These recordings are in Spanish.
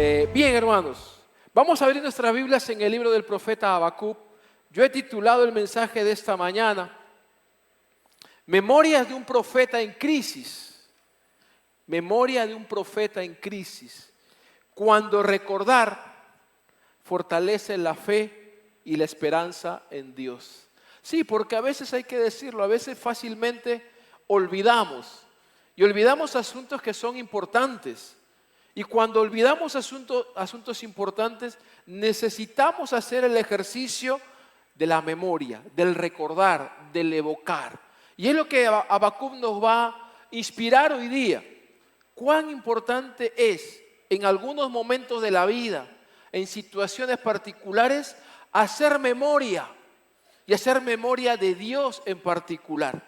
Bien, hermanos, vamos a abrir nuestras Biblias en el libro del profeta Habacuc. Yo he titulado el mensaje de esta mañana, Memorias de un profeta en crisis. Memoria de un profeta en crisis. Cuando recordar fortalece la fe y la esperanza en Dios. Sí, porque a veces hay que decirlo, a veces fácilmente olvidamos. Y olvidamos asuntos que son importantes. Y cuando olvidamos asuntos importantes, necesitamos hacer el ejercicio de la memoria, del recordar, del evocar. Y es lo que Habacuc nos va a inspirar hoy día. Cuán importante es en algunos momentos de la vida, en situaciones particulares, hacer memoria y hacer memoria de Dios en particular.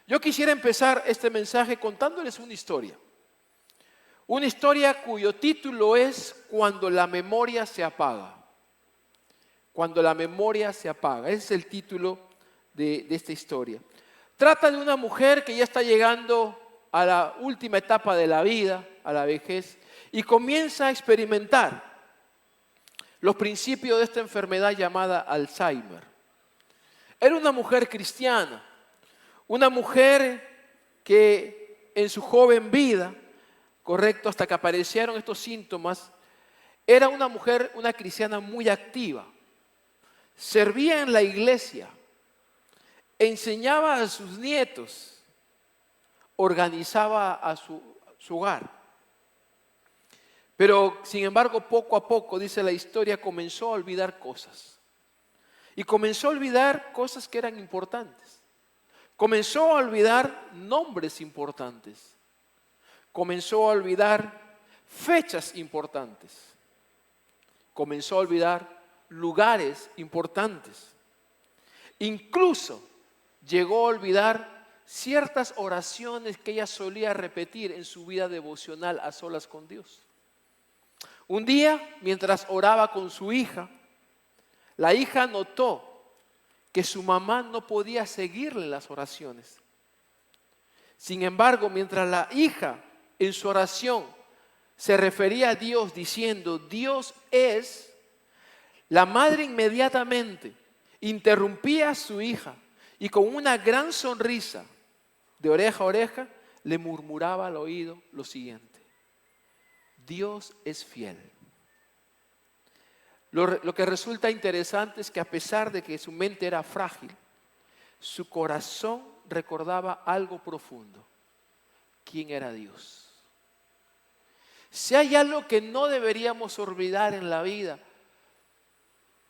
Yo quisiera empezar este mensaje contándoles una historia. Una historia cuyo título es Cuando la memoria se apaga. Cuando la memoria se apaga. Ese es el título de esta historia. Trata de una mujer que ya está llegando a la última etapa de la vida, a la vejez, y comienza a experimentar los principios de esta enfermedad llamada Alzheimer. Era una mujer cristiana, una mujer que en su joven vida, correcto, hasta que aparecieron estos síntomas, era una mujer, una cristiana muy activa. Servía en la iglesia, enseñaba a sus nietos, organizaba a su hogar. Pero, sin embargo, poco a poco, dice la historia, comenzó a olvidar cosas. Y comenzó a olvidar cosas que eran importantes. Comenzó a olvidar nombres importantes. Comenzó a olvidar fechas importantes. Comenzó a olvidar lugares importantes. Incluso llegó a olvidar ciertas oraciones que ella solía repetir en su vida devocional a solas con Dios. Un día, mientras oraba con su hija, la hija notó que su mamá no podía seguirle las oraciones. Sin embargo, mientras la hija en su oración se refería a Dios diciendo, Dios es, la madre inmediatamente interrumpía a su hija y con una gran sonrisa de oreja a oreja le murmuraba al oído lo siguiente: Dios es fiel. Lo que resulta interesante es que a pesar de que su mente era frágil, su corazón recordaba algo profundo. ¿Quién era Dios? Si hay algo que no deberíamos olvidar en la vida,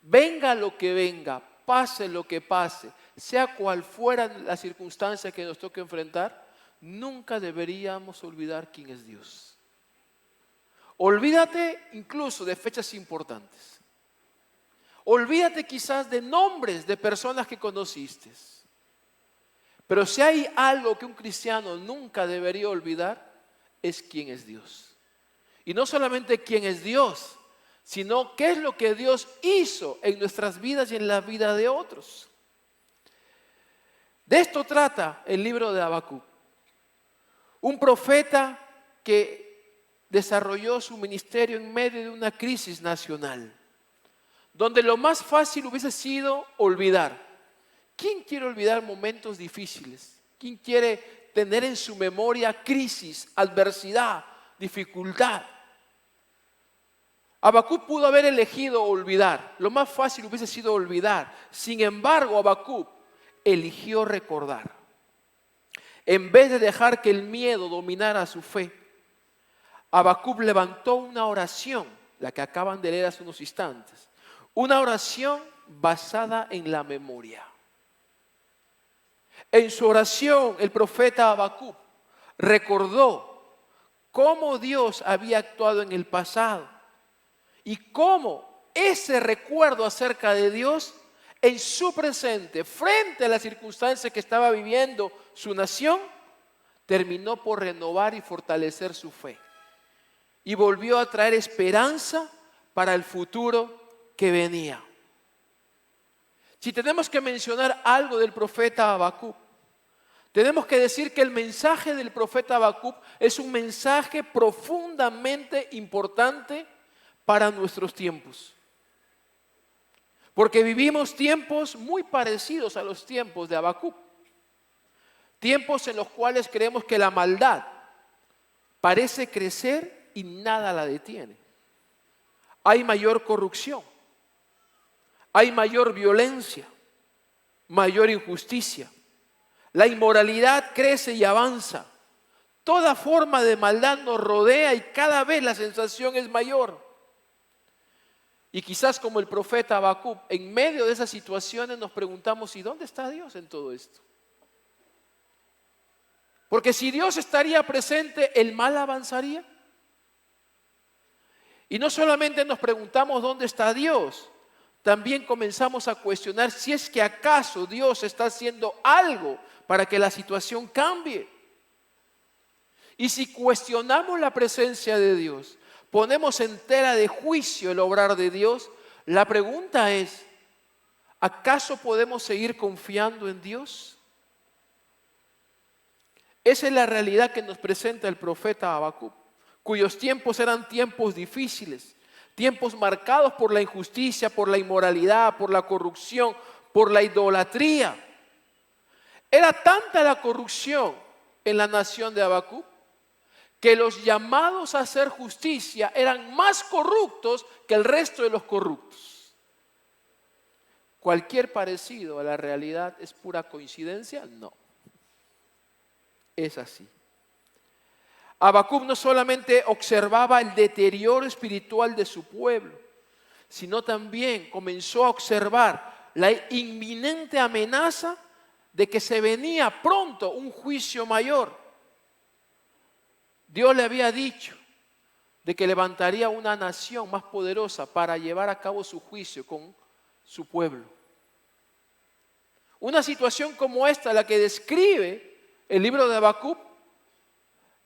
venga lo que venga, pase lo que pase, sea cual fuera la circunstancia que nos toque enfrentar, nunca deberíamos olvidar quién es Dios. Olvídate incluso de fechas importantes. Olvídate quizás de nombres de personas que conociste. Pero si hay algo que un cristiano nunca debería olvidar, es quién es Dios. Y no solamente quién es Dios, sino qué es lo que Dios hizo en nuestras vidas y en la vida de otros. De esto trata el libro de Habacuc. Un profeta que desarrolló su ministerio en medio de una crisis nacional, donde lo más fácil hubiese sido olvidar. ¿Quién quiere olvidar momentos difíciles? ¿Quién quiere tener en su memoria crisis, adversidad, dificultad? Habacuc pudo haber elegido olvidar. Lo más fácil hubiese sido olvidar. Sin embargo, Habacuc eligió recordar. En vez de dejar que el miedo dominara su fe, Habacuc levantó una oración, la que acaban de leer hace unos instantes. Una oración basada en la memoria. En su oración, el profeta Habacuc recordó cómo Dios había actuado en el pasado y cómo ese recuerdo acerca de Dios en su presente, frente a las circunstancias que estaba viviendo su nación, terminó por renovar y fortalecer su fe. Y volvió a traer esperanza para el futuro que venía. Si tenemos que mencionar algo del profeta Habacuc, tenemos que decir que el mensaje del profeta Habacuc es un mensaje profundamente importante para nuestros tiempos. Porque vivimos tiempos muy parecidos a los tiempos de Habacuc. Tiempos en los cuales creemos que la maldad parece crecer y nada la detiene. Hay mayor corrupción, hay mayor violencia, mayor injusticia. La inmoralidad crece y avanza. Toda forma de maldad nos rodea y cada vez la sensación es mayor. Y quizás como el profeta Habacuc, en medio de esas situaciones nos preguntamos, ¿y dónde está Dios en todo esto? Porque si Dios estaría presente, ¿el mal avanzaría? Y no solamente nos preguntamos dónde está Dios, también comenzamos a cuestionar si es que acaso Dios está haciendo algo para que la situación cambie. Y si cuestionamos la presencia de Dios, ponemos en tela de juicio el obrar de Dios, la pregunta es, ¿acaso podemos seguir confiando en Dios? Esa es la realidad que nos presenta el profeta Habacuc, cuyos tiempos eran tiempos difíciles, tiempos marcados por la injusticia, por la inmoralidad, por la corrupción, por la idolatría. Era tanta la corrupción en la nación de Habacuc que los llamados a hacer justicia eran más corruptos que el resto de los corruptos. ¿Cualquier parecido a la realidad es pura coincidencia? No. Es así. Habacuc no solamente observaba el deterioro espiritual de su pueblo, sino también comenzó a observar la inminente amenaza de que se venía pronto un juicio mayor. Dios le había dicho de que levantaría una nación más poderosa para llevar a cabo su juicio con su pueblo. Una situación como esta, la que describe el libro de Habacuc,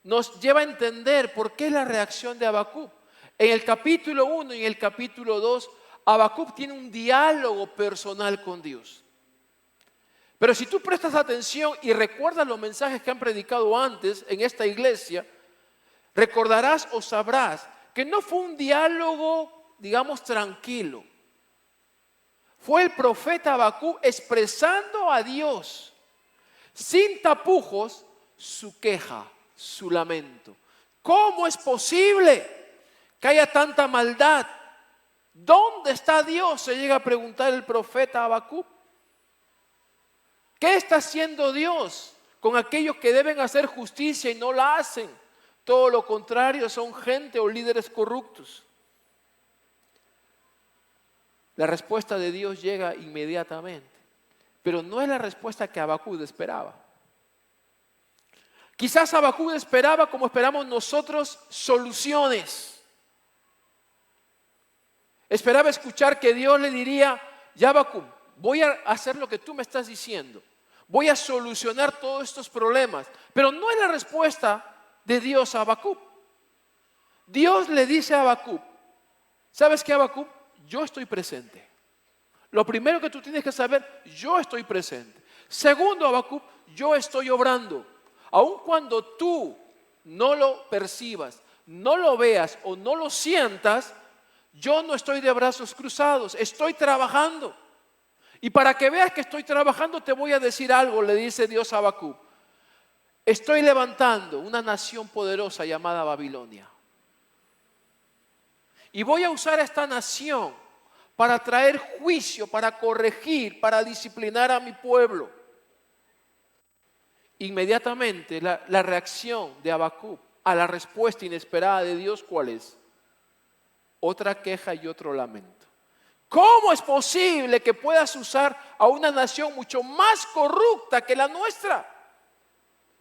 nos lleva a entender por qué la reacción de Habacuc. En el capítulo 1 y en el capítulo 2, Habacuc tiene un diálogo personal con Dios. Pero si tú prestas atención y recuerdas los mensajes que han predicado antes en esta iglesia, recordarás o sabrás que no fue un diálogo, digamos, tranquilo. Fue el profeta Habacuc expresando a Dios, sin tapujos, su queja, su lamento. ¿Cómo es posible que haya tanta maldad? ¿Dónde está Dios?, se llega a preguntar el profeta Habacuc. ¿Qué está haciendo Dios con aquellos que deben hacer justicia y no la hacen? Todo lo contrario, son gente o líderes corruptos. La respuesta de Dios llega inmediatamente, pero no es la respuesta que Habacuc esperaba. Quizás Habacuc esperaba, como esperamos nosotros, soluciones. Esperaba escuchar que Dios le diría, ya Habacuc, voy a hacer lo que tú me estás diciendo. Voy a solucionar todos estos problemas. Pero no es la respuesta de Dios a Habacuc. Dios le dice a Habacuc, ¿sabes qué, Habacuc? Yo estoy presente. Lo primero que tú tienes que saber, yo estoy presente. Segundo, Habacuc, yo estoy obrando. Aun cuando tú no lo percibas, no lo veas o no lo sientas, yo no estoy de brazos cruzados, estoy trabajando. Y para que veas que estoy trabajando, te voy a decir algo, le dice Dios a Habacuc. Estoy levantando una nación poderosa llamada Babilonia. Y voy a usar a esta nación para traer juicio, para corregir, para disciplinar a mi pueblo. Inmediatamente la reacción de Habacuc a la respuesta inesperada de Dios, ¿cuál es? Otra queja y otro lamento. ¿Cómo es posible que puedas usar a una nación mucho más corrupta que la nuestra?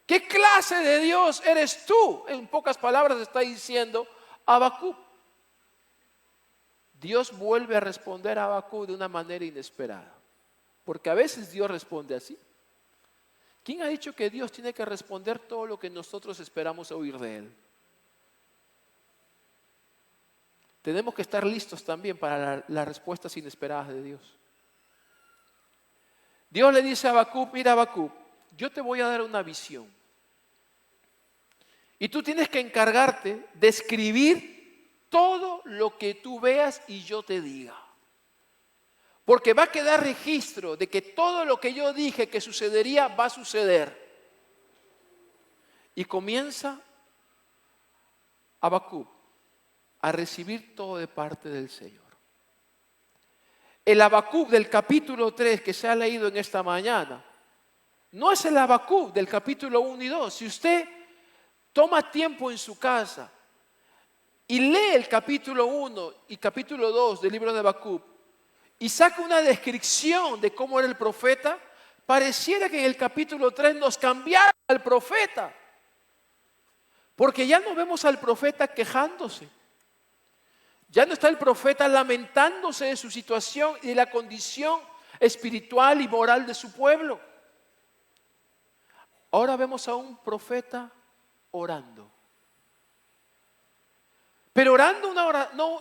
¿Qué clase de Dios eres tú? En pocas palabras está diciendo Habacuc. Dios vuelve a responder a Habacuc de una manera inesperada. Porque a veces Dios responde así. ¿Quién ha dicho que Dios tiene que responder todo lo que nosotros esperamos oír de Él? Tenemos que estar listos también para las respuestas inesperadas de Dios. Dios le dice a Habacuc, mira Habacuc, yo te voy a dar una visión. Y tú tienes que encargarte de escribir todo lo que tú veas y yo te diga. Porque va a quedar registro de que todo lo que yo dije que sucedería va a suceder. Y comienza Habacuc a recibir todo de parte del Señor. El Habacuc del capítulo 3 que se ha leído en esta mañana no es el Habacuc del capítulo 1 y 2. Si usted toma tiempo en su casa y lee el capítulo 1 y capítulo 2 del libro de Habacuc y saca una descripción de cómo era el profeta, pareciera que en el capítulo 3 nos cambiaron al profeta. Porque ya no vemos al profeta quejándose. Ya no está el profeta lamentándose de su situación y de la condición espiritual y moral de su pueblo. Ahora vemos a un profeta orando. Pero orando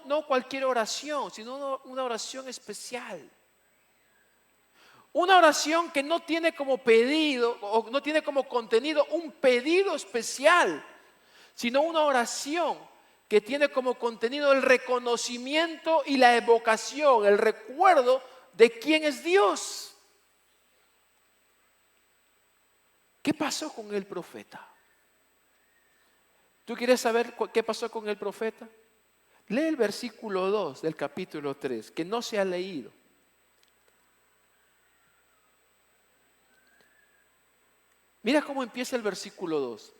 no cualquier oración, sino una oración especial. Una oración que no tiene como pedido o no tiene como contenido un pedido especial, sino una oración que tiene como contenido el reconocimiento y la evocación, el recuerdo de quién es Dios. ¿Qué pasó con el profeta? ¿Tú quieres saber qué pasó con el profeta? Lee el versículo 2 del capítulo 3, que no se ha leído. Mira cómo empieza el versículo 2.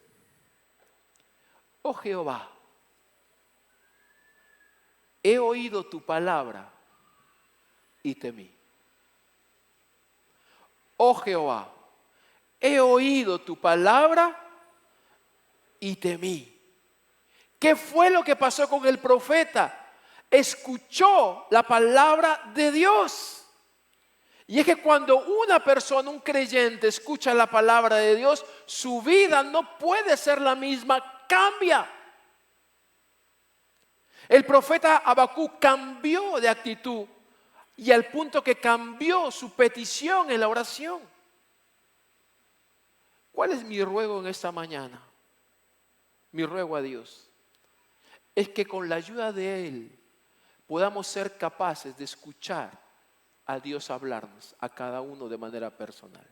Oh Jehová, he oído tu palabra y temí. Oh Jehová, he oído tu palabra y temí. ¿Qué fue lo que pasó con el profeta? Escuchó la palabra de Dios. Y es que cuando una persona, un creyente, escucha la palabra de Dios, su vida no puede ser la misma, cambia. El profeta Habacuc cambió de actitud y al punto que cambió su petición en la oración. ¿Cuál es mi ruego en esta mañana? Mi ruego a Dios es que con la ayuda de Él podamos ser capaces de escuchar a Dios hablarnos a cada uno de manera personal.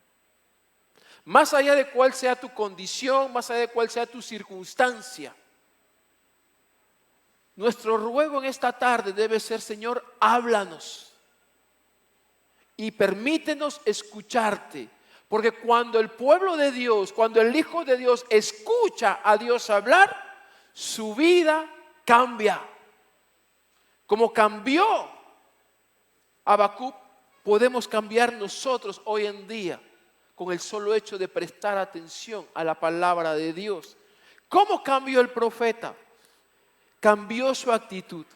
Más allá de cuál sea tu condición, más allá de cuál sea tu circunstancia, nuestro ruego en esta tarde debe ser: Señor, háblanos y permítenos escucharte. Porque cuando el pueblo de Dios, cuando el Hijo de Dios escucha a Dios hablar, su vida cambia. Como cambió Habacuc, podemos cambiar nosotros hoy en día con el solo hecho de prestar atención a la palabra de Dios. ¿Cómo cambió el profeta? Cambió su actitud.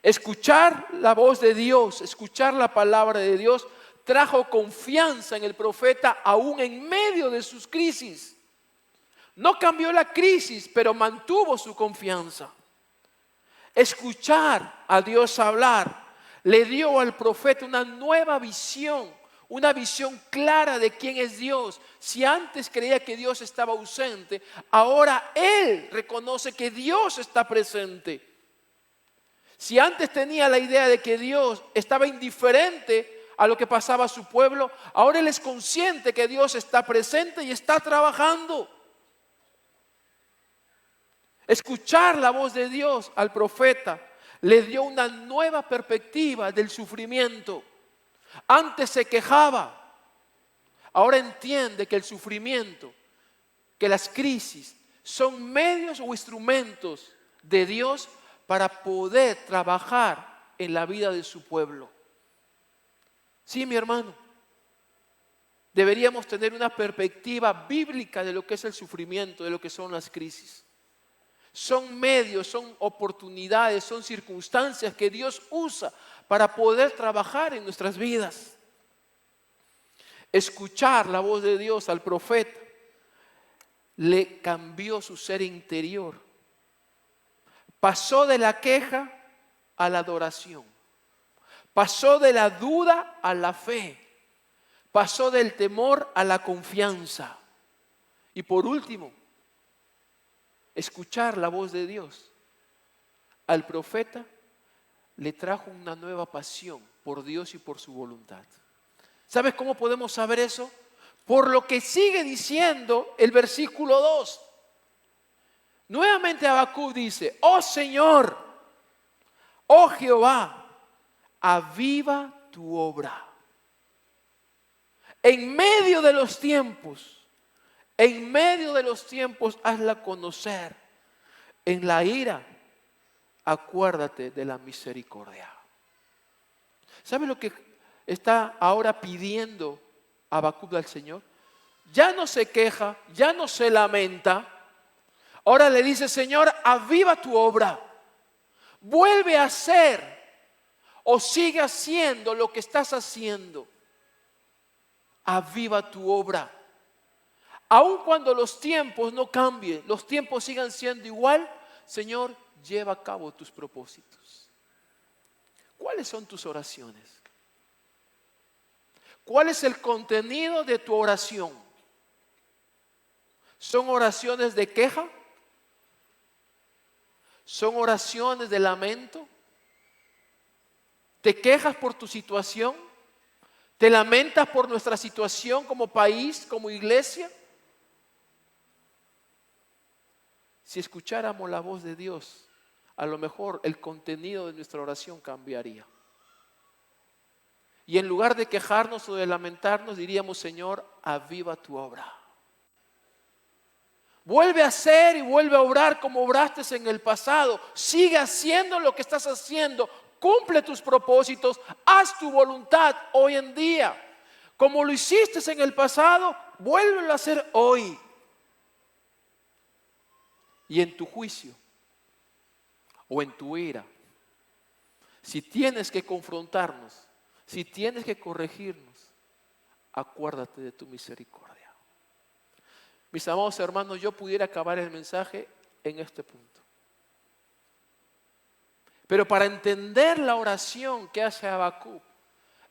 Escuchar la voz de Dios, escuchar la palabra de Dios, trajo confianza en el profeta aún en medio de sus crisis. No cambió la crisis, pero mantuvo su confianza. Escuchar a Dios hablar le dio al profeta una nueva visión, una visión clara de quién es Dios. Si antes creía que Dios estaba ausente, ahora él reconoce que Dios está presente. Si antes tenía la idea de que Dios estaba indiferente a lo que pasaba a su pueblo, ahora él es consciente que Dios está presente y está trabajando. Escuchar la voz de Dios al profeta le dio una nueva perspectiva del sufrimiento. Antes se quejaba, ahora entiende que el sufrimiento, que las crisis son medios o instrumentos de Dios para poder trabajar en la vida de su pueblo. Sí, mi hermano, deberíamos tener una perspectiva bíblica de lo que es el sufrimiento, de lo que son las crisis. Son medios, son oportunidades, son circunstancias que Dios usa para poder trabajar en nuestras vidas. Escuchar la voz de Dios al profeta le cambió su ser interior. Pasó de la queja a la adoración. Pasó de la duda a la fe. Pasó del temor a la confianza. Y por último, escuchar la voz de Dios al profeta le trajo una nueva pasión por Dios y por su voluntad. ¿Sabes cómo podemos saber eso? Por lo que sigue diciendo el versículo 2. Nuevamente Habacuc dice: oh Señor, oh Jehová, aviva tu obra. En medio de los tiempos, hazla conocer. En la ira, acuérdate de la misericordia. ¿Sabe lo que está ahora pidiendo Habacuc al Señor? Ya no se queja, ya no se lamenta. Ahora le dice: Señor, aviva tu obra. Vuelve a hacer o sigue haciendo lo que estás haciendo. Aviva tu obra. Aun cuando los tiempos no cambien, los tiempos sigan siendo igual, Señor, lleva a cabo tus propósitos. ¿Cuáles son tus oraciones? ¿Cuál es el contenido de tu oración? ¿Son oraciones de queja? ¿Son oraciones de lamento? ¿Te quejas por tu situación? ¿Te lamentas por nuestra situación como país, como iglesia? Si escucháramos la voz de Dios, a lo mejor el contenido de nuestra oración cambiaría. Y en lugar de quejarnos o de lamentarnos, diríamos: Señor, aviva tu obra. Vuelve a hacer y vuelve a obrar como obraste en el pasado. Sigue haciendo lo que estás haciendo. Cumple tus propósitos. Haz tu voluntad hoy en día. Como lo hiciste en el pasado, vuélvelo a hacer hoy. Y en tu juicio o en tu ira, si tienes que confrontarnos, si tienes que corregirnos, acuérdate de tu misericordia. Mis amados hermanos, yo pudiera acabar el mensaje en este punto. Pero para entender la oración que hace Habacuc,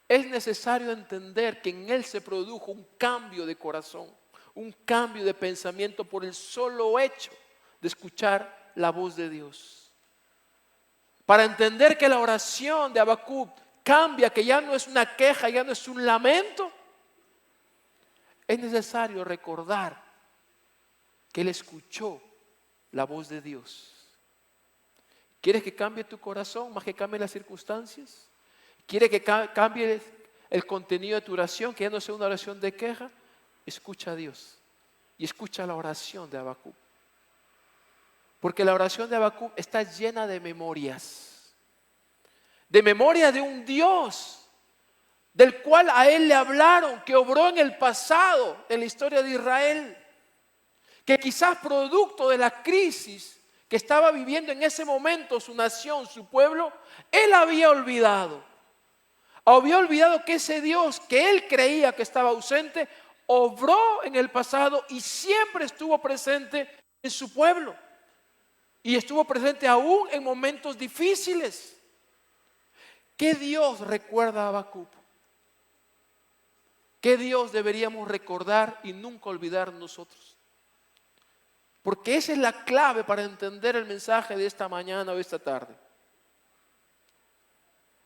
es necesario entender que en él se produjo un cambio de corazón, un cambio de pensamiento por el solo hecho de escuchar la voz de Dios. Para entender que la oración de Habacuc cambia, que ya no es una queja, ya no es un lamento, es necesario recordar que él escuchó la voz de Dios. ¿Quieres que cambie tu corazón más que cambien las circunstancias? ¿Quieres que cambie el contenido de tu oración, que ya no sea una oración de queja? Escucha a Dios y escucha la oración de Habacuc. Porque la oración de Habacuc está llena de memorias. De memoria de un Dios del cual a él le hablaron, que obró en el pasado, en la historia de Israel. Que quizás producto de la crisis que estaba viviendo en ese momento su nación, su pueblo, él había olvidado. Había olvidado que ese Dios que él creía que estaba ausente, obró en el pasado y siempre estuvo presente en su pueblo. Y estuvo presente aún en momentos difíciles. ¿Qué Dios recuerda a Habacuc? ¿Qué Dios deberíamos recordar y nunca olvidar nosotros? Porque esa es la clave para entender el mensaje de esta mañana o esta tarde.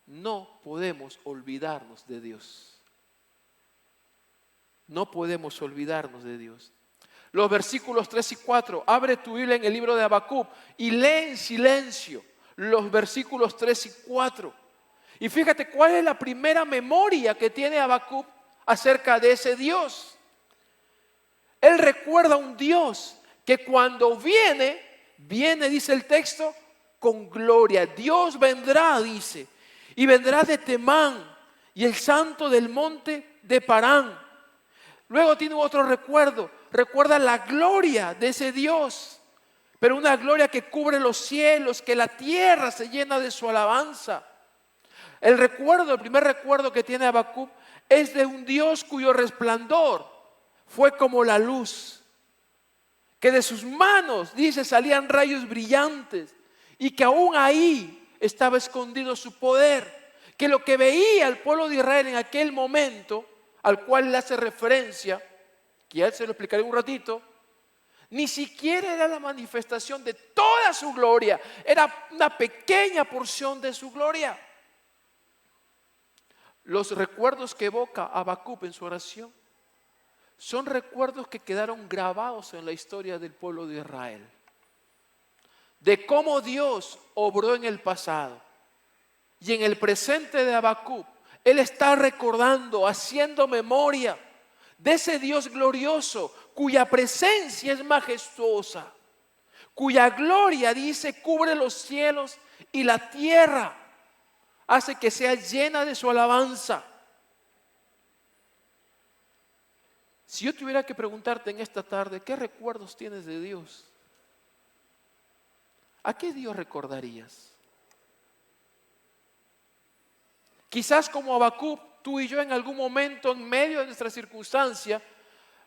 No podemos olvidarnos de Dios. No podemos olvidarnos de Dios. Los versículos 3 y 4, abre tu Biblia en el libro de Habacuc y lee en silencio los versículos 3 y 4. Y fíjate cuál es la primera memoria que tiene Habacuc acerca de ese Dios. Él recuerda a un Dios que cuando viene, dice el texto, con gloria. Dios vendrá, dice, y vendrá de Temán y el santo del monte de Parán. Luego tiene otro recuerdo, recuerda la gloria de ese Dios, pero una gloria que cubre los cielos, que la tierra se llena de su alabanza. El primer recuerdo que tiene Habacuc es de un Dios cuyo resplandor fue como la luz, que de sus manos, dice, salían rayos brillantes y que aún ahí estaba escondido su poder, que lo que veía el pueblo de Israel en aquel momento, al cual le hace referencia, que ya se lo explicaré un ratito, Ni siquiera era la manifestación de toda su gloria, era una pequeña porción de su gloria. Los recuerdos que evoca Habacuc en su oración son recuerdos que quedaron grabados en la historia del pueblo de Israel, de cómo Dios obró en el pasado. Y en el presente de Habacuc, él está recordando, haciendo memoria de ese Dios glorioso, cuya presencia es majestuosa, cuya gloria, dice, cubre los cielos y la tierra, hace que sea llena de su alabanza. Si yo tuviera que preguntarte en esta tarde, ¿qué recuerdos tienes de Dios? ¿A qué Dios recordarías? Quizás como Habacuc, tú y yo en algún momento en medio de nuestra circunstancia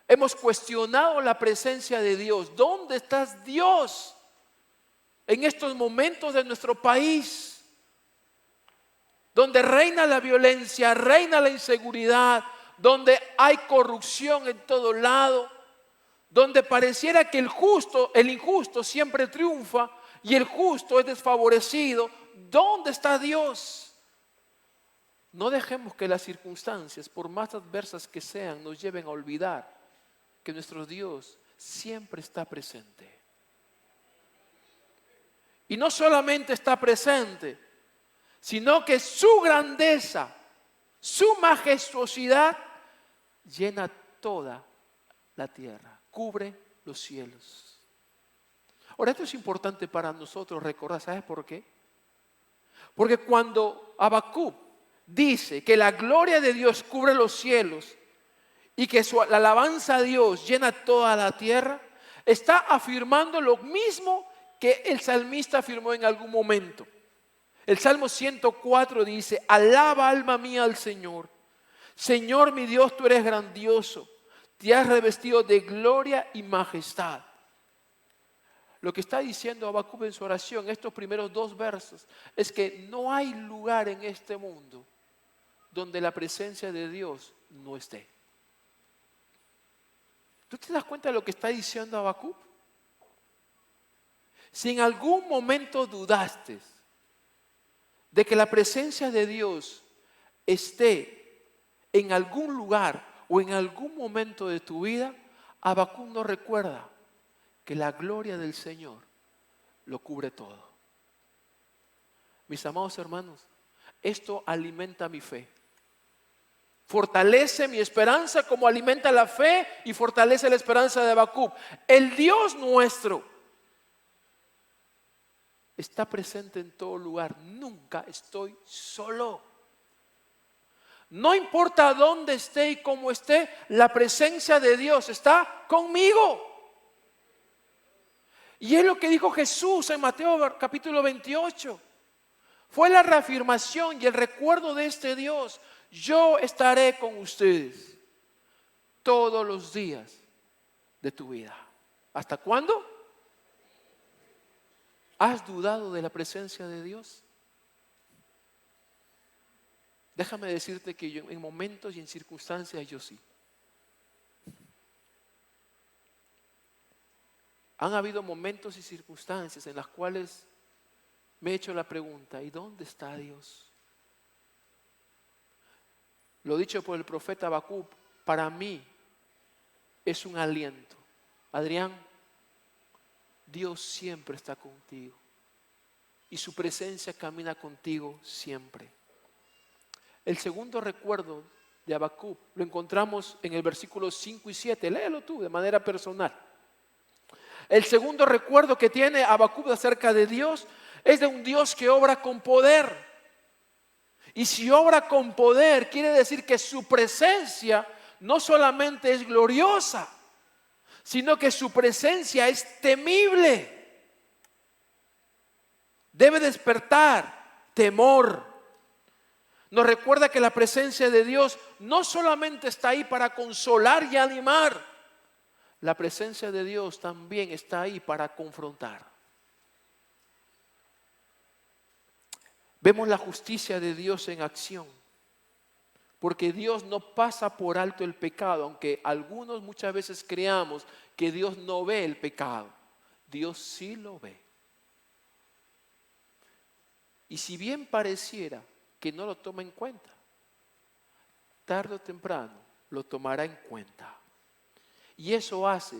hemos cuestionado la presencia de Dios. ¿Dónde estás, Dios, en estos momentos de nuestro país? Donde reina la violencia, reina la inseguridad, donde hay corrupción en todo lado, donde pareciera que el injusto siempre triunfa y el justo es desfavorecido. ¿Dónde está Dios? No dejemos que las circunstancias, por más adversas que sean, nos lleven a olvidar que nuestro Dios siempre está presente. Y no solamente está presente, sino que su grandeza, su majestuosidad llena toda la tierra, cubre los cielos. Ahora, esto es importante para nosotros recordar. ¿Sabes por qué? Porque cuando Habacuc dice que la gloria de Dios cubre los cielos y que la alabanza a Dios llena toda la tierra, está afirmando lo mismo que el salmista afirmó en algún momento. El Salmo 104 dice: alaba alma mía al Señor. Señor mi Dios, tú eres grandioso, te has revestido de gloria y majestad. Lo que está diciendo Habacuc en su oración, estos primeros 2 versos, es que no hay lugar en este mundo donde la presencia de Dios no esté. ¿Tú te das cuenta de lo que está diciendo Habacuc? Si en algún momento dudaste de que la presencia de Dios esté en algún lugar o en algún momento de tu vida, Habacuc nos recuerda que la gloria del Señor lo cubre todo. Mis amados hermanos, esto alimenta mi fe. Fortalece mi esperanza como alimenta la fe y fortalece la esperanza de Habacuc. El Dios nuestro está presente en todo lugar. Nunca estoy solo. No importa dónde esté y cómo esté, la presencia de Dios está conmigo. Y es lo que dijo Jesús en Mateo capítulo 28. Fue la reafirmación y el recuerdo de este Dios. Yo estaré con ustedes todos los días de tu vida. ¿Hasta cuándo? ¿Has dudado de la presencia de Dios? Déjame decirte que yo en momentos y en circunstancias yo sí. Han habido momentos y circunstancias en las cuales me he hecho la pregunta: ¿y dónde está Dios? Lo dicho por el profeta Habacuc, para mí es un aliento. Adrián, Dios siempre está contigo y su presencia camina contigo siempre. El segundo recuerdo de Habacuc lo encontramos en el versículo 5 y 7. Léelo tú de manera personal. El segundo recuerdo que tiene Habacuc acerca de Dios es de un Dios que obra con poder. Y si obra con poder, quiere decir que su presencia no solamente es gloriosa, sino que su presencia es temible. Debe despertar temor. Nos recuerda que la presencia de Dios no solamente está ahí para consolar y animar, la presencia de Dios también está ahí para confrontar. Vemos la justicia de Dios en acción Porque Dios no pasa por alto el pecado, aunque algunos muchas veces creamos que Dios no ve el pecado. Dios sí lo ve. Y si bien pareciera que no lo toma en cuenta, tarde o temprano lo tomará en cuenta. Y eso hace,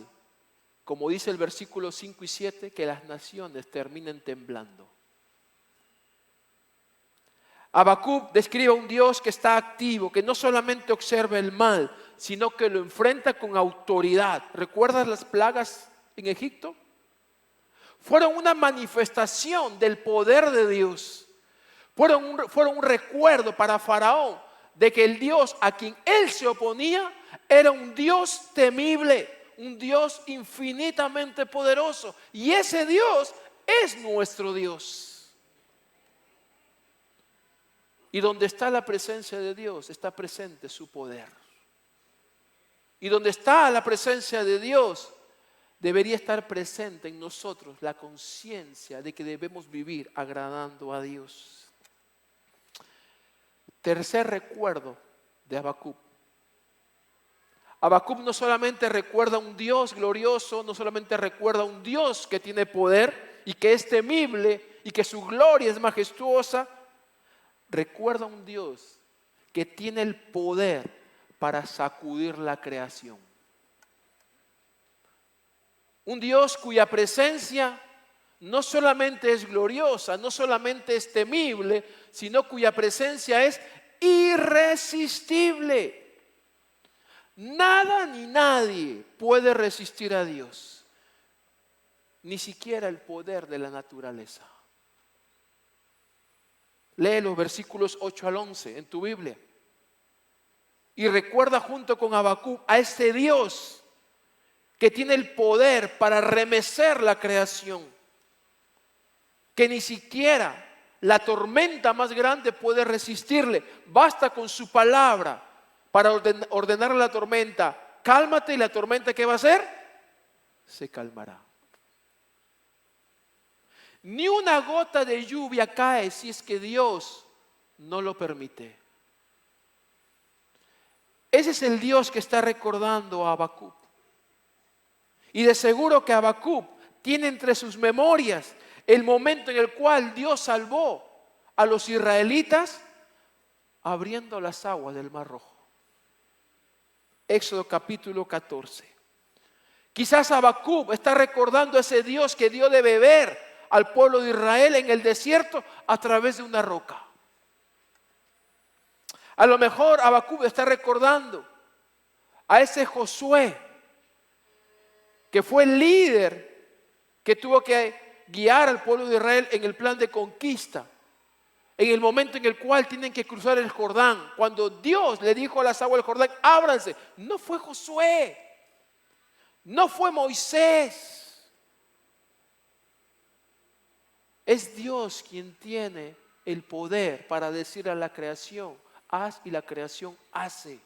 como dice el versículo 5 y 7, que las naciones terminen temblando. Habacuc describe a un Dios que está activo, que no solamente observa el mal, sino que lo enfrenta con autoridad. ¿Recuerdas las plagas en Egipto? Fueron una manifestación del poder de Dios. Fueron un recuerdo para Faraón de que el Dios a quien él se oponía era un Dios temible, un Dios infinitamente poderoso. Y ese Dios es nuestro Dios. Y donde está la presencia de Dios, está presente su poder. Y donde está la presencia de Dios, debería estar presente en nosotros la conciencia de que debemos vivir agradando a Dios. Tercer recuerdo de Habacuc. Habacuc no solamente recuerda a un Dios glorioso, no solamente recuerda a un Dios que tiene poder y que es temible y que su gloria es majestuosa, recuerda a un Dios que tiene el poder para sacudir la creación. Un Dios cuya presencia no solamente es gloriosa, no solamente es temible, sino cuya presencia es irresistible. Nada ni nadie puede resistir a Dios, ni siquiera el poder de la naturaleza. Lee los versículos 8 al 11 en tu Biblia y recuerda junto con Habacuc a este Dios que tiene el poder para remecer la creación, que ni siquiera la tormenta más grande puede resistirle. Basta con su palabra para ordenar a la tormenta: cálmate, y la tormenta, ¿qué va a hacer? Se calmará. Ni una gota de lluvia cae si es que Dios no lo permite. Ese es el Dios que está recordando a Habacuc. Y de seguro que Habacuc tiene entre sus memorias el momento en el cual Dios salvó a los israelitas abriendo las aguas del Mar Rojo. Éxodo capítulo 14. Quizás Habacuc está recordando a ese Dios que dio de beber al pueblo de Israel en el desierto a través de una roca. A lo mejor Habacuc está recordando a ese Josué que fue el líder que tuvo que guiar al pueblo de Israel en el plan de conquista, en el momento en el cual tienen que cruzar el Jordán, cuando Dios le dijo a las aguas del Jordán: ábranse. No fue Josué, no fue Moisés, es Dios quien tiene el poder para decir a la creación: haz, y la creación hace.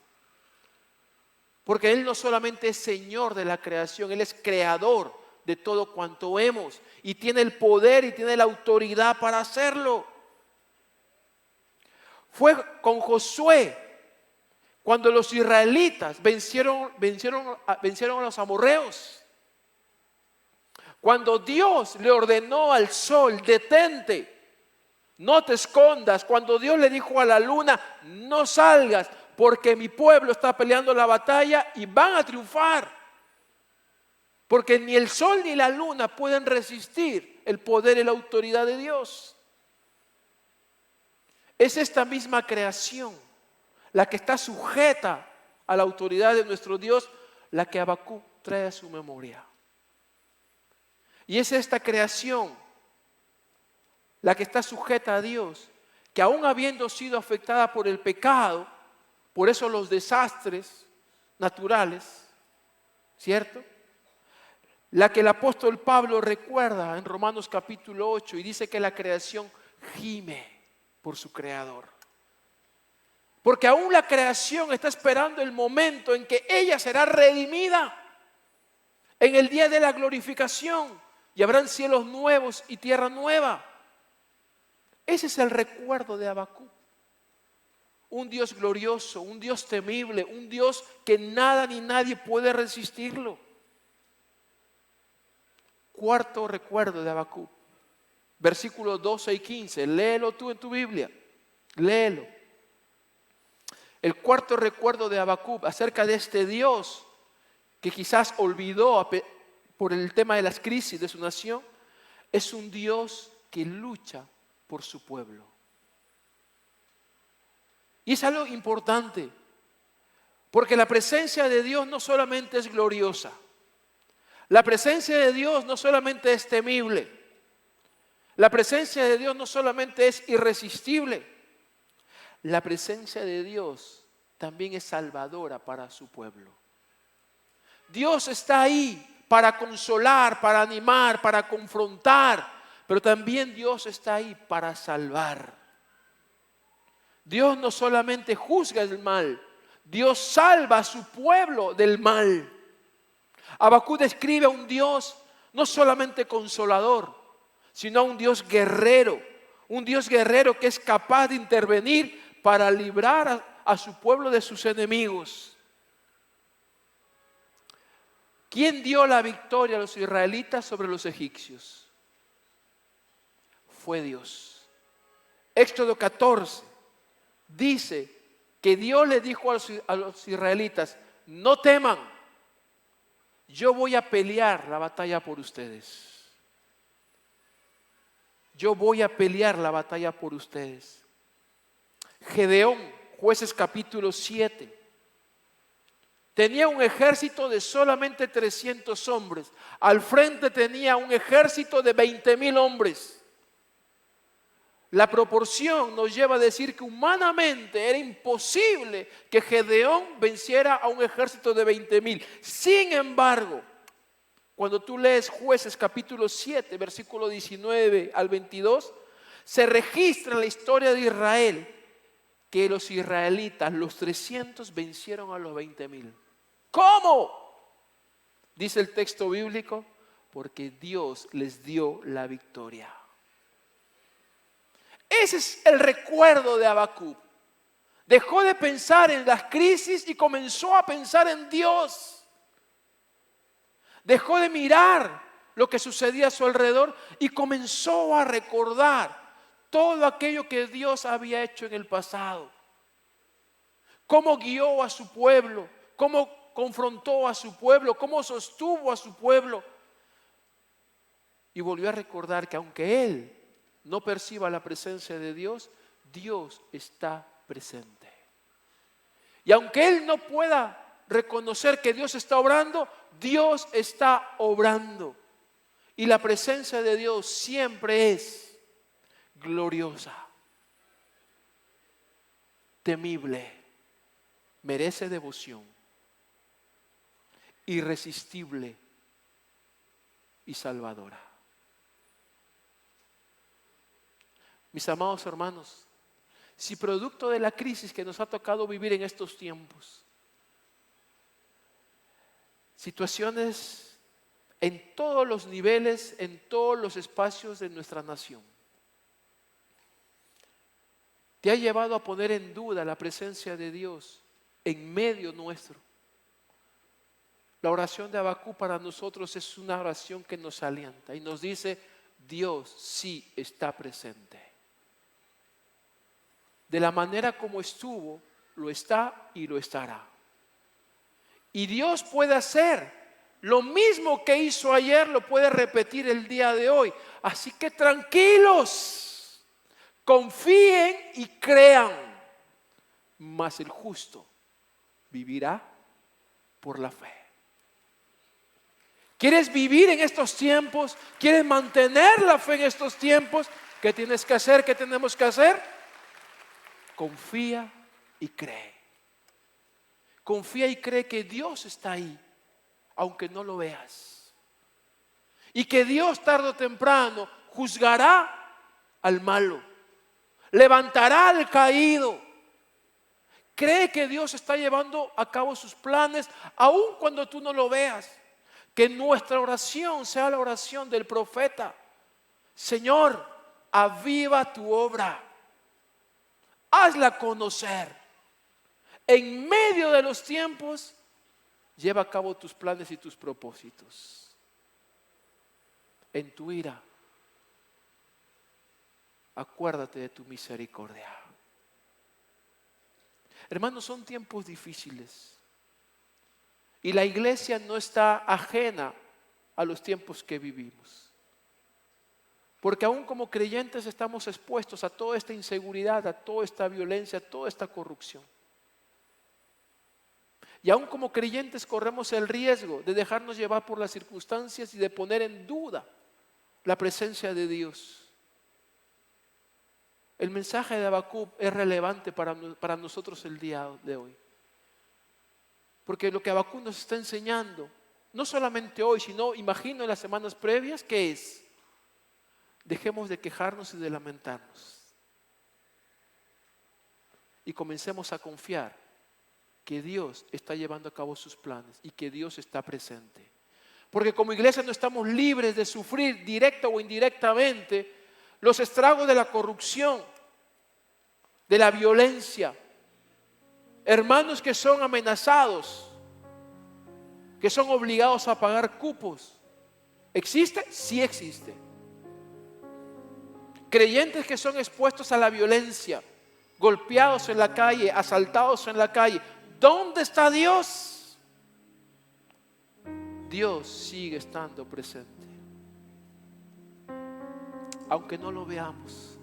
Porque Él no solamente es Señor de la creación, Él es creador de todo cuanto vemos, y tiene el poder y tiene la autoridad para hacerlo. Fue con Josué cuando los israelitas vencieron a los amorreos. Cuando Dios le ordenó al sol: detente, no te escondas. Cuando Dios le dijo a la luna: no salgas, porque mi pueblo está peleando la batalla y van a triunfar. Porque ni el sol ni la luna pueden resistir el poder y la autoridad de Dios. Es esta misma creación la que está sujeta a la autoridad de nuestro Dios, la que Habacuc trae a su memoria. Y es esta creación la que está sujeta a Dios, que aún habiendo sido afectada por el pecado, por eso los desastres naturales, ¿cierto? La que el apóstol Pablo recuerda en Romanos capítulo 8 y dice que la creación gime por su creador. Porque aún la creación está esperando el momento en que ella será redimida en el día de la glorificación, y habrán cielos nuevos y tierra nueva. Ese es el recuerdo de Habacuc. un Dios glorioso, un Dios temible, un Dios que nada ni nadie puede resistirlo. Cuarto recuerdo de Habacuc, versículos 12 y 15. Léelo tú en tu Biblia, léelo. El cuarto recuerdo de Habacuc acerca de este Dios que quizás olvidó por el tema de las crisis de su nación, es un Dios que lucha por su pueblo. Y es algo importante, porque la presencia de Dios no solamente es gloriosa, la presencia de Dios no solamente es temible, la presencia de Dios no solamente es irresistible, la presencia de Dios también es salvadora para su pueblo. Dios está ahí para consolar, para animar, para confrontar, pero también Dios está ahí para salvar. Dios no solamente juzga el mal, Dios salva a su pueblo del mal. Habacuc describe a un Dios no solamente consolador, sino a un Dios guerrero que es capaz de intervenir para librar a su pueblo de sus enemigos. ¿Quién dio la victoria a los israelitas sobre los egipcios? Fue Dios. Éxodo 14 dice que Dios le dijo a los israelitas: no teman, yo voy a pelear la batalla por ustedes. Yo voy a pelear la batalla por ustedes. Gedeón, Jueces capítulo 7. Tenía un ejército de solamente 300 hombres. Al frente tenía un ejército de 20,000 hombres. La proporción nos lleva a decir que humanamente era imposible que Gedeón venciera a un ejército de 20,000. Sin embargo, cuando tú lees Jueces capítulo 7, versículo 19 al 22, se registra en la historia de Israel que los israelitas, los 300, vencieron a los 20,000. ¿Cómo? Dice el texto bíblico: porque Dios les dio la victoria. Ese es el recuerdo de Habacuc. Dejó de pensar en las crisis y comenzó a pensar en Dios. Dejó de mirar lo que sucedía a su alrededor y comenzó a recordar todo aquello que Dios había hecho en el pasado. Cómo guió a su pueblo, cómo confrontó a su pueblo, cómo sostuvo a su pueblo. Y volvió a recordar que aunque él no perciba la presencia de Dios, Dios está presente. Y aunque él no pueda reconocer que Dios está obrando, Dios está obrando. Y la presencia de Dios siempre es gloriosa, temible, merece devoción, irresistible y salvadora. Mis amados hermanos, si producto de la crisis que nos ha tocado vivir en estos tiempos, situaciones en todos los niveles, en todos los espacios de nuestra nación, te ha llevado a poner en duda la presencia de Dios en medio nuestro, la oración de Habacuc para nosotros es una oración que nos alienta y nos dice: Dios sí está presente. De la manera como estuvo, lo está y lo estará. Y Dios puede hacer lo mismo que hizo ayer, lo puede repetir el día de hoy. Así que tranquilos, confíen y crean, mas el justo vivirá por la fe. ¿Quieres vivir en estos tiempos? ¿Quieres mantener la fe en estos tiempos? ¿Qué tienes que hacer? ¿Qué tenemos que hacer? Confía y cree. Confía y cree que Dios está ahí, aunque no lo veas. Y que Dios tarde o temprano juzgará al malo, levantará al caído. Cree que Dios está llevando a cabo sus planes, aun cuando tú no lo veas. Que nuestra oración sea la oración del profeta: Señor, aviva tu obra, hazla conocer. En medio de los tiempos, lleva a cabo tus planes y tus propósitos. En tu ira, acuérdate de tu misericordia. Hermanos, son tiempos difíciles. Y la iglesia no está ajena a los tiempos que vivimos. Porque aún como creyentes estamos expuestos a toda esta inseguridad, a toda esta violencia, a toda esta corrupción. Y aún como creyentes corremos el riesgo de dejarnos llevar por las circunstancias y de poner en duda la presencia de Dios. El mensaje de Habacuc es relevante para nosotros el día de hoy. Porque lo que Habacuc nos está enseñando, no solamente hoy, sino imagino en las semanas previas, ¿qué es? Dejemos de quejarnos y de lamentarnos. Y comencemos a confiar que Dios está llevando a cabo sus planes y que Dios está presente. Porque como iglesia no estamos libres de sufrir directa o indirectamente los estragos de la corrupción, de la violencia. Hermanos que son amenazados, que son obligados a pagar cupos. ¿Existe? Sí existe. Creyentes que son expuestos a la violencia, golpeados en la calle, asaltados en la calle. ¿Dónde está Dios? Dios sigue estando presente. Aunque no lo veamos,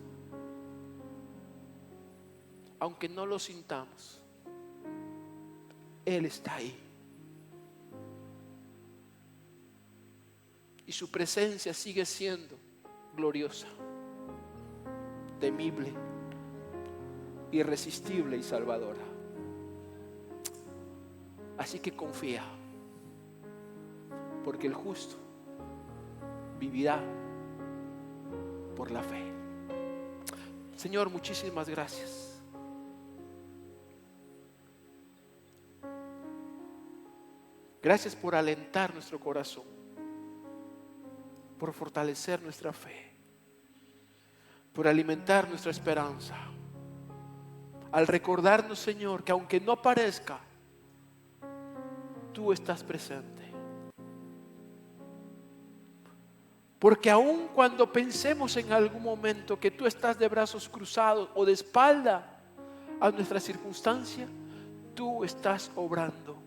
aunque no lo sintamos, Él está ahí. Y su presencia sigue siendo gloriosa, temible, irresistible y salvadora. Así que confía, porque el justo vivirá por la fe. Señor, muchísimas gracias. Gracias por alentar nuestro corazón, por fortalecer nuestra fe, por alimentar nuestra esperanza. Al recordarnos, Señor, que aunque no parezca, tú estás presente. Porque aun cuando pensemos en algún momento que tú estás de brazos cruzados o de espalda a nuestra circunstancia, tú estás obrando.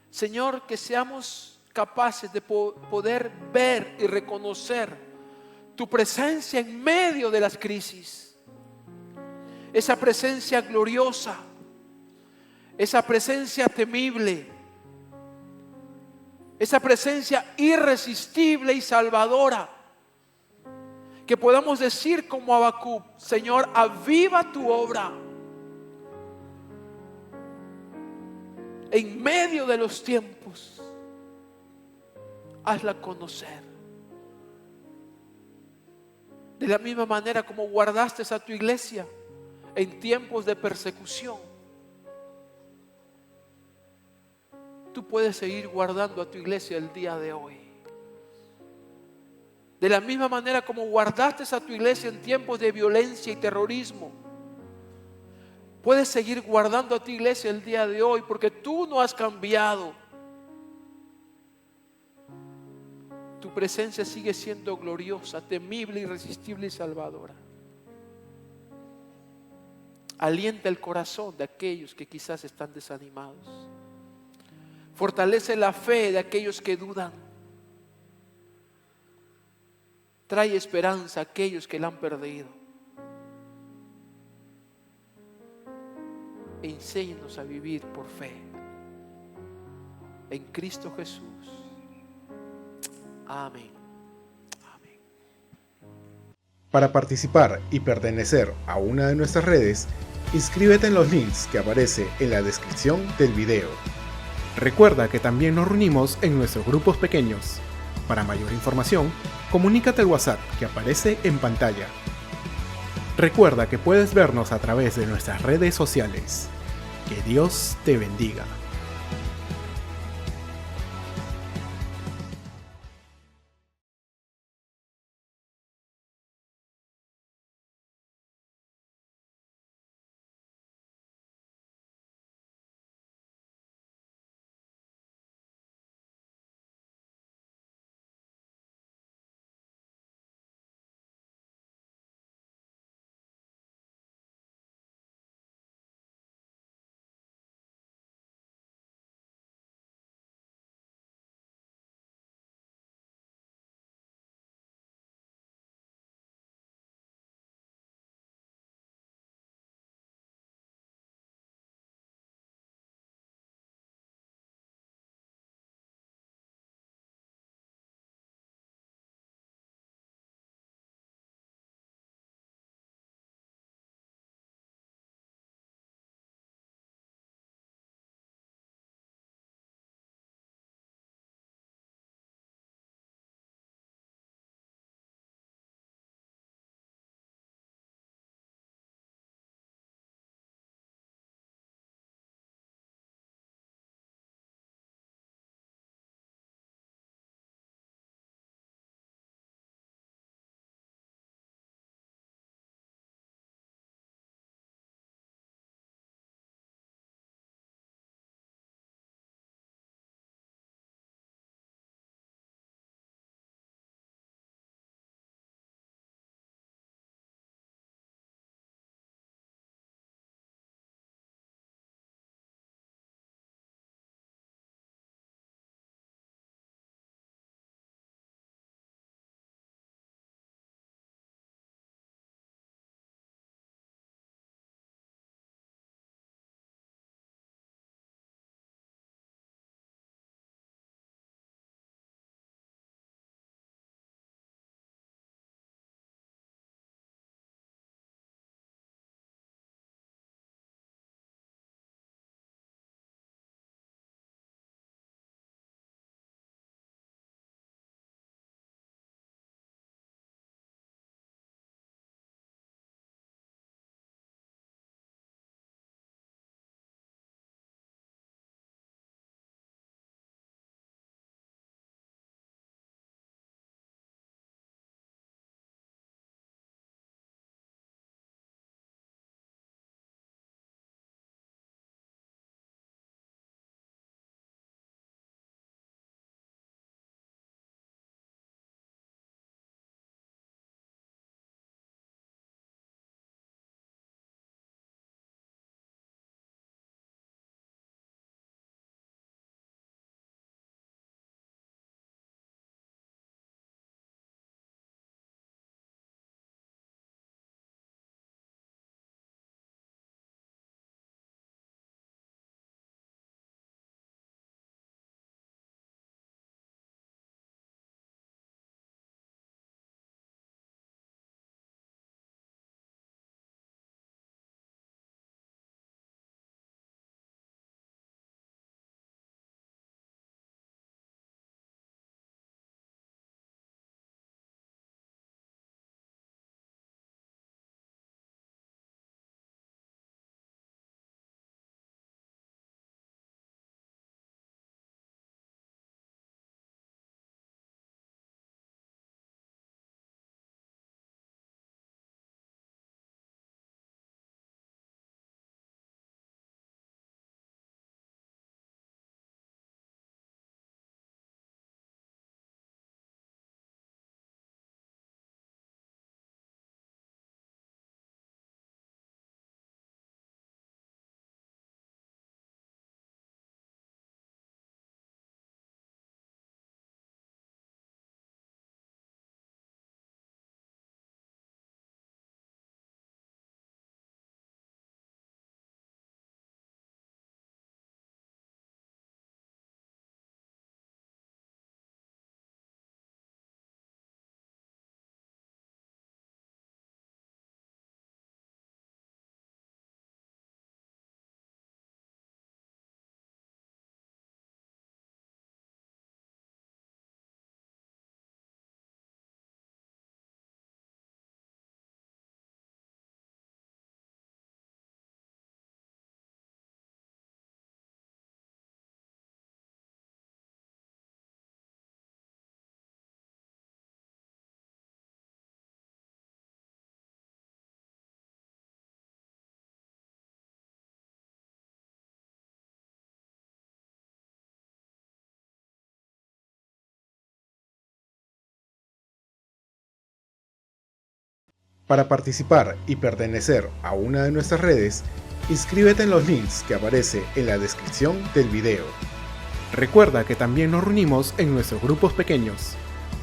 Señor, que seamos capaces de poder ver y reconocer tu presencia en medio de las crisis. Esa presencia gloriosa, esa presencia temible, esa presencia irresistible y salvadora. Que podamos decir como Habacuc: Señor, aviva tu obra en medio de los tiempos. Hazla conocer. De la misma manera como guardaste a tu iglesia en tiempos de persecución, tú puedes seguir guardando a tu iglesia el día de hoy. De la misma manera como guardaste a tu iglesia en tiempos de violencia y terrorismo, puedes seguir guardando a tu iglesia el día de hoy, porque tú no has cambiado. Tu presencia sigue siendo gloriosa, temible, irresistible y salvadora. Alienta el corazón de aquellos que quizás están desanimados. Fortalece la fe de aquellos que dudan. Trae esperanza a aquellos que la han perdido. Enséñanos a vivir por fe en Cristo Jesús. Amén. Amén. Para participar y pertenecer a una de nuestras redes, inscríbete en los links que aparece en la descripción del video. Recuerda que también nos reunimos en nuestros grupos pequeños. Para mayor información, comunícate al WhatsApp que aparece en pantalla. Recuerda que puedes vernos a través de nuestras redes sociales. Que Dios te bendiga. Para participar y pertenecer a una de nuestras redes, inscríbete en los links que aparece en la descripción del video. Recuerda que también nos reunimos en nuestros grupos pequeños.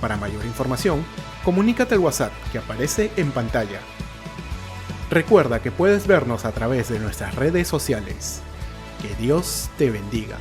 Para mayor información, comunícate al WhatsApp que aparece en pantalla. Recuerda que puedes vernos a través de nuestras redes sociales. Que Dios te bendiga.